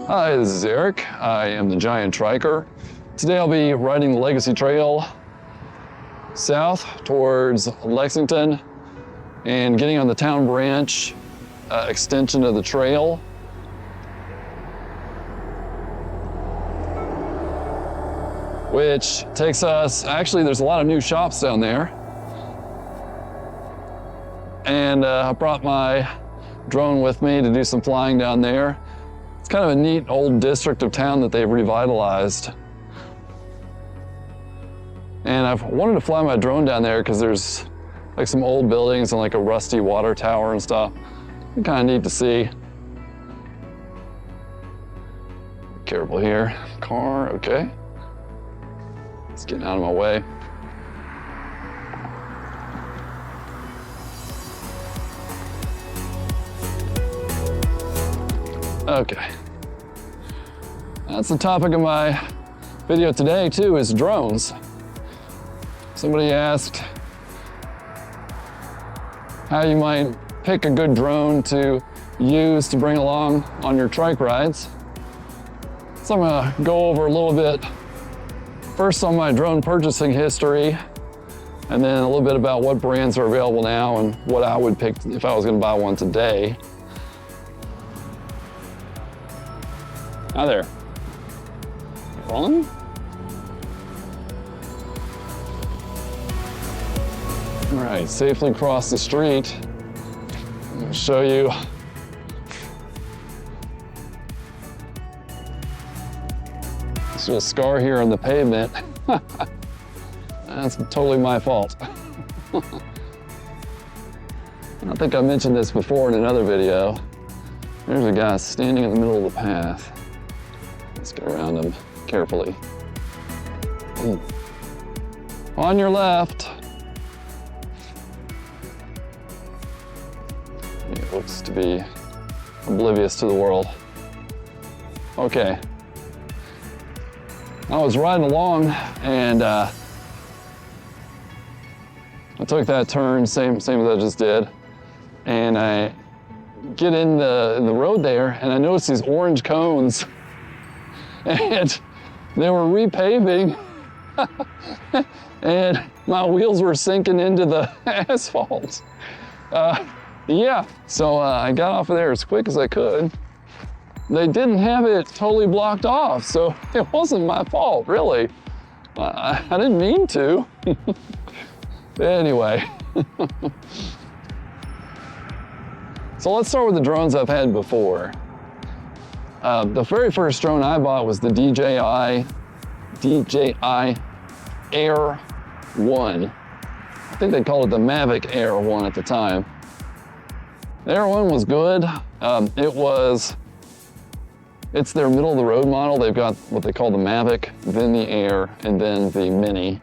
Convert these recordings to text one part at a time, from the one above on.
Hi, this is Eric. I am the Giant Triker. Today I'll be riding the Legacy Trail south towards Lexington and getting on the town branch extension of the trail. Which takes us, actually there's a lot of new shops down there. And I brought my drone with me to do some flying down there. It's kind of a neat old district of town that they've revitalized. And I've wanted to fly my drone down there because there's like some old buildings and like a rusty water tower and stuff. Kind of neat to see. Careful here, car, okay. It's getting out of my way. Okay. That's the topic of my video today too, is drones. Somebody asked how you might pick a good drone to use to bring along on your trike rides. So I'm gonna go over a little bit first on my drone purchasing history, and then a little bit about what brands are available now and what I would pick if I was gonna buy one today. Hi there. Rolling? All right, safely cross the street. I'm gonna show you this little scar here on the pavement. That's totally my fault. I think I mentioned this before in another video. There's a guy standing in the middle of the path. Let's get around him carefully. Ooh. On your left. He looks to be oblivious to the world. Okay. I was riding along and I took that turn, same as I just did, and I get in the road there and I noticed these orange cones. And they were repaving and my wheels were sinking into the asphalt. Yeah, so I got off of there as quick as I could. They didn't have it totally blocked off, so it wasn't my fault, really. I didn't mean to. Anyway. So let's start with the drones I've had before. The very first drone I bought was the DJI Air 1. I think they called it the Mavic Air 1 at the time. The Air 1 was good. It's their middle of the road model. They've got what they call the Mavic, then the Air, and then the Mini.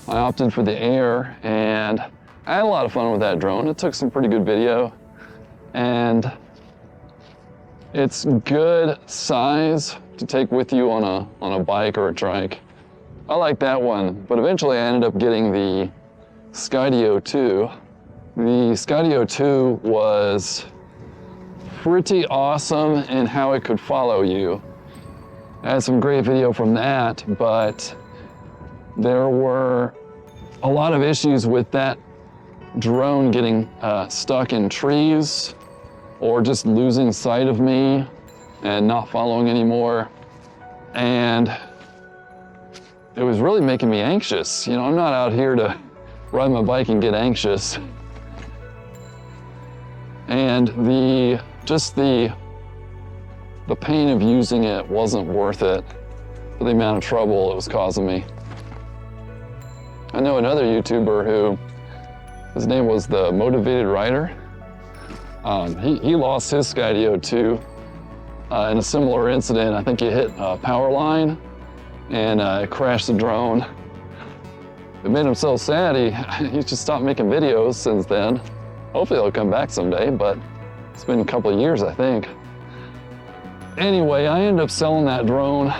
I opted for the Air and I had a lot of fun with that drone. It took some pretty good video and it's good size to take with you on a bike or a trike. I like that one, but eventually I ended up getting the Skydio 2. The Skydio 2 was pretty awesome in how it could follow you. I had some great video from that, but there were a lot of issues with that drone getting stuck in trees or just losing sight of me and not following anymore. And it was really making me anxious. You know, I'm not out here to ride my bike and get anxious. And the pain of using it wasn't worth it for the amount of trouble it was causing me. I know another YouTuber who, his name was the Motivated Rider. He lost his Skydio 2 in a similar incident. I think he hit a power line and it crashed the drone. It made him so sad, he just stopped making videos since then. Hopefully he'll come back someday, but it's been a couple of years, I think. Anyway, I ended up selling that drone.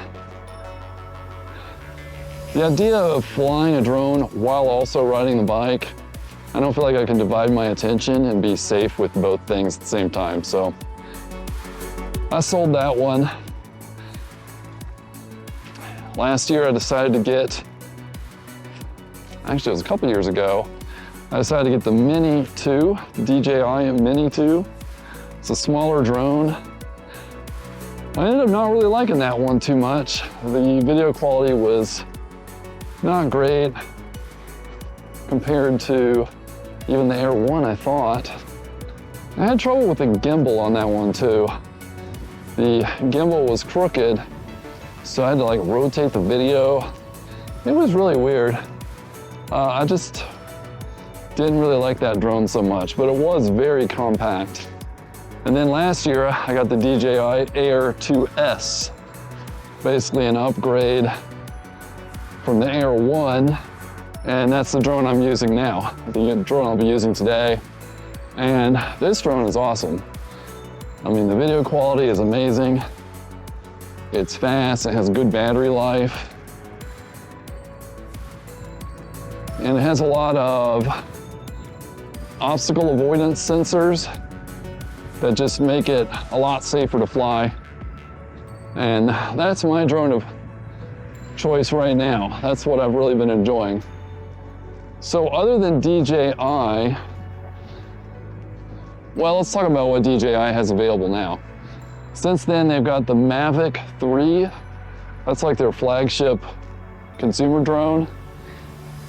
The idea of flying a drone while also riding the bike, I don't feel like I can divide my attention and be safe with both things at the same time, so I sold that one. Last year I decided to get, actually it was a couple years ago, I decided to get the Mini 2, the DJI Mini 2. It's a smaller drone. I ended up not really liking that one too much. The video quality was not great compared to even the Air 1, I thought. I had trouble with the gimbal on that one too. The gimbal was crooked, so I had to like rotate the video. It was really weird. I just didn't really like that drone so much, but it was very compact. And then last year, I got the DJI Air 2S, basically an upgrade from the Air 1, and that's the drone I'm using now, the drone I'll be using today. And this drone is awesome. I mean, the video quality is amazing. It's fast, it has good battery life, and it has a lot of obstacle avoidance sensors that just make it a lot safer to fly. And that's my drone of choice right now. That's what I've really been enjoying. So other than DJI, well, let's talk about what DJI has available now. Since then, they've got the Mavic 3. That's like their flagship consumer drone.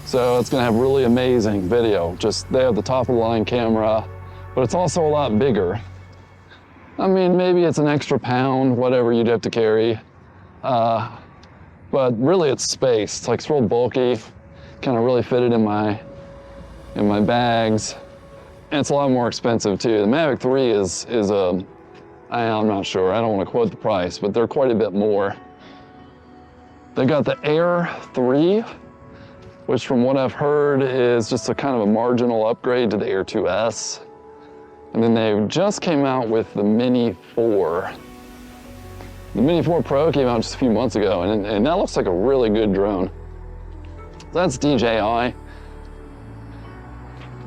So it's gonna have really amazing video. Just, they have the top of the line camera, but it's also a lot bigger. I mean, maybe it's an extra pound, whatever you'd have to carry. But really it's space. It's like it's real bulky, kind of really fit it in my bags. And it's a lot more expensive too. The Mavic 3 is I'm not sure, I don't want to quote the price, but they're quite a bit more. They got the Air 3, which from what I've heard is just a kind of a marginal upgrade to the Air 2S. And then they just came out with the Mini 4. The Mini 4 Pro came out just a few months ago, and that looks like a really good drone. That's DJI.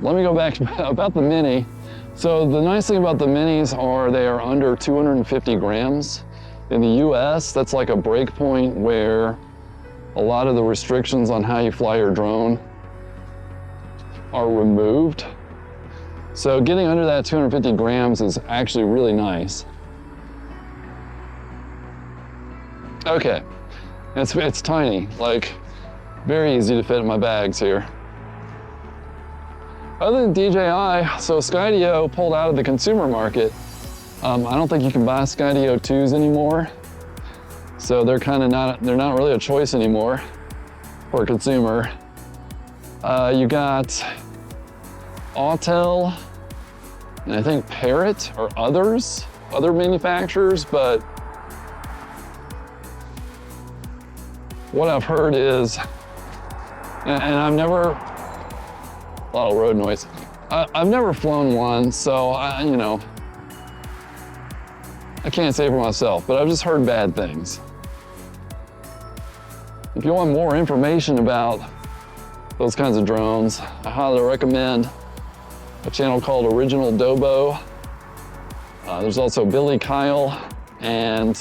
Let me go back about the Mini. So the nice thing about the Minis are they are under 250 grams. In the US, that's like a break point where a lot of the restrictions on how you fly your drone are removed. So getting under that 250 grams is actually really nice. Okay, it's tiny, like very easy to fit in my bags here. Other than DJI, so Skydio pulled out of the consumer market. I don't think you can buy Skydio 2s anymore. So they're not really a choice anymore for a consumer. You got Autel, and I think Parrot or other manufacturers, but what I've heard is, and I've never, a lot of road noise. I've never flown one, so I can't say for myself, but I've just heard bad things. If you want more information about those kinds of drones, I highly recommend a channel called Original Dobo. There's also Billy Kyle and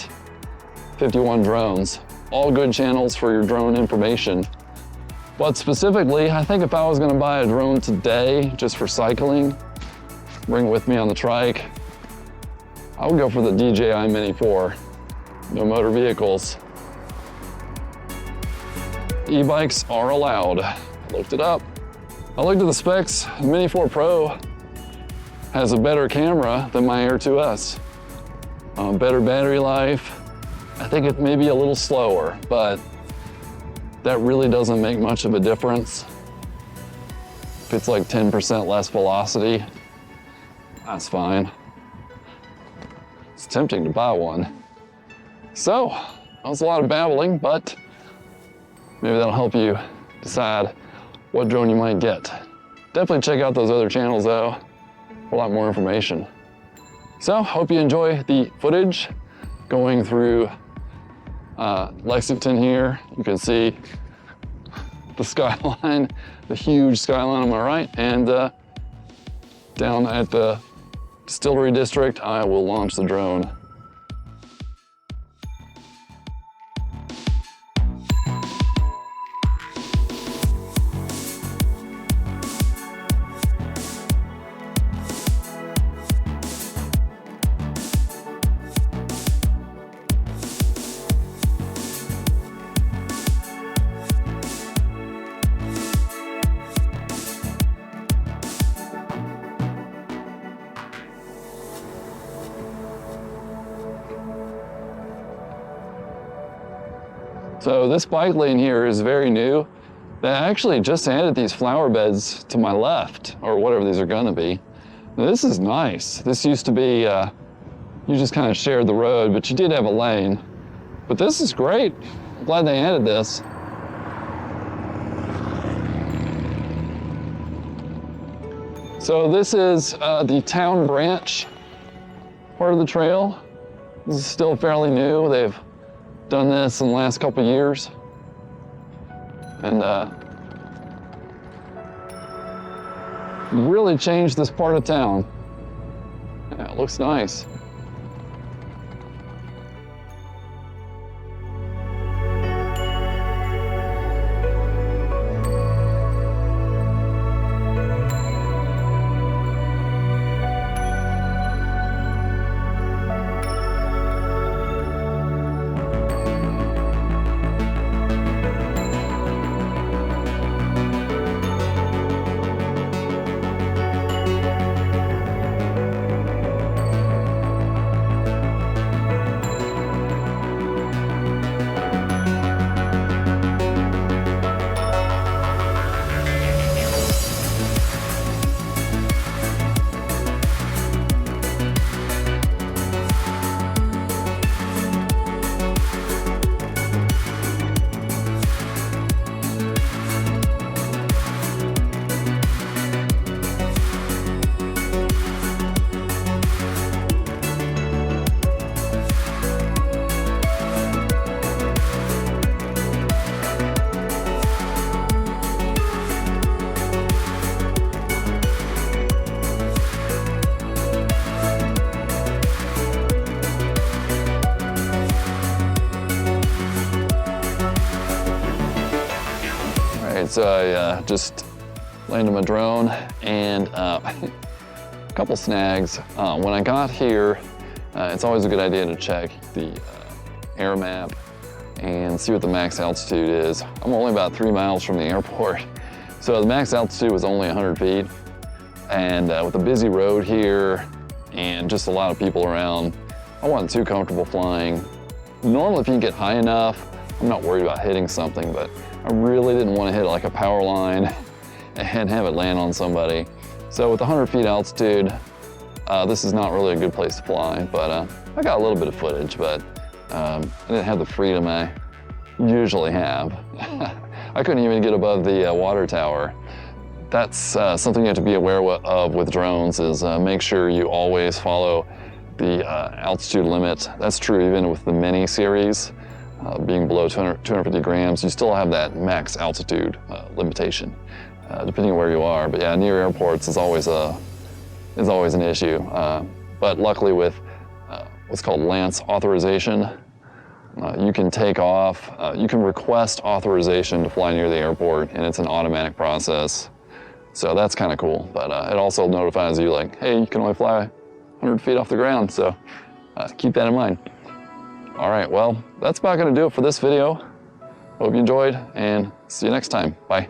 51 Drones. All good channels for your drone information. But specifically, I think if I was gonna buy a drone today, just for cycling, bring it with me on the trike, I would go for the DJI Mini 4. No motor vehicles. E-bikes are allowed. I looked it up. I looked at the specs. The Mini 4 Pro has a better camera than my Air 2S. Better battery life. I think it may be a little slower, but that really doesn't make much of a difference. If it's like 10% less velocity, that's fine. It's tempting to buy one. So, that was a lot of babbling, but maybe that'll help you decide what drone you might get. Definitely check out those other channels though, for a lot more information. So, hope you enjoy the footage going through Lexington here. You can see the skyline, the huge skyline on my right, and down at the Distillery district, I will launch the drone. So this bike lane here is very new. They actually just added these flower beds to my left, or whatever these are gonna be. Now, this is nice. This used to be, you just kind of shared the road, but you did have a lane. But this is great. I'm glad they added this. So this is the town branch part of the trail. This is still fairly new. They've done this in the last couple of years. And really changed this part of town. Yeah, it looks nice. So I just landed my drone and a couple snags. When I got here, it's always a good idea to check the air map and see what the max altitude is. I'm only about 3 miles from the airport. So the max altitude was only 100 feet. And with a busy road here and just a lot of people around, I wasn't too comfortable flying. Normally if you can get high enough, I'm not worried about hitting something, but I really didn't want to hit like a power line and have it land on somebody. So with 100 feet altitude, this is not really a good place to fly, but I got a little bit of footage, but I didn't have the freedom I usually have. I couldn't even get above the water tower. That's something you have to be aware of with drones is make sure you always follow the altitude limit. That's true even with the Mini series. Being below 250 grams, you still have that max altitude limitation, depending on where you are. But yeah, near airports is always an issue. But luckily with what's called LANCE authorization, you can take off, you can request authorization to fly near the airport, and it's an automatic process. So that's kind of cool. But it also notifies you like, hey, you can only fly 100 feet off the ground, so keep that in mind. All right, well, that's about gonna do it for this video. Hope you enjoyed, and see you next time. Bye.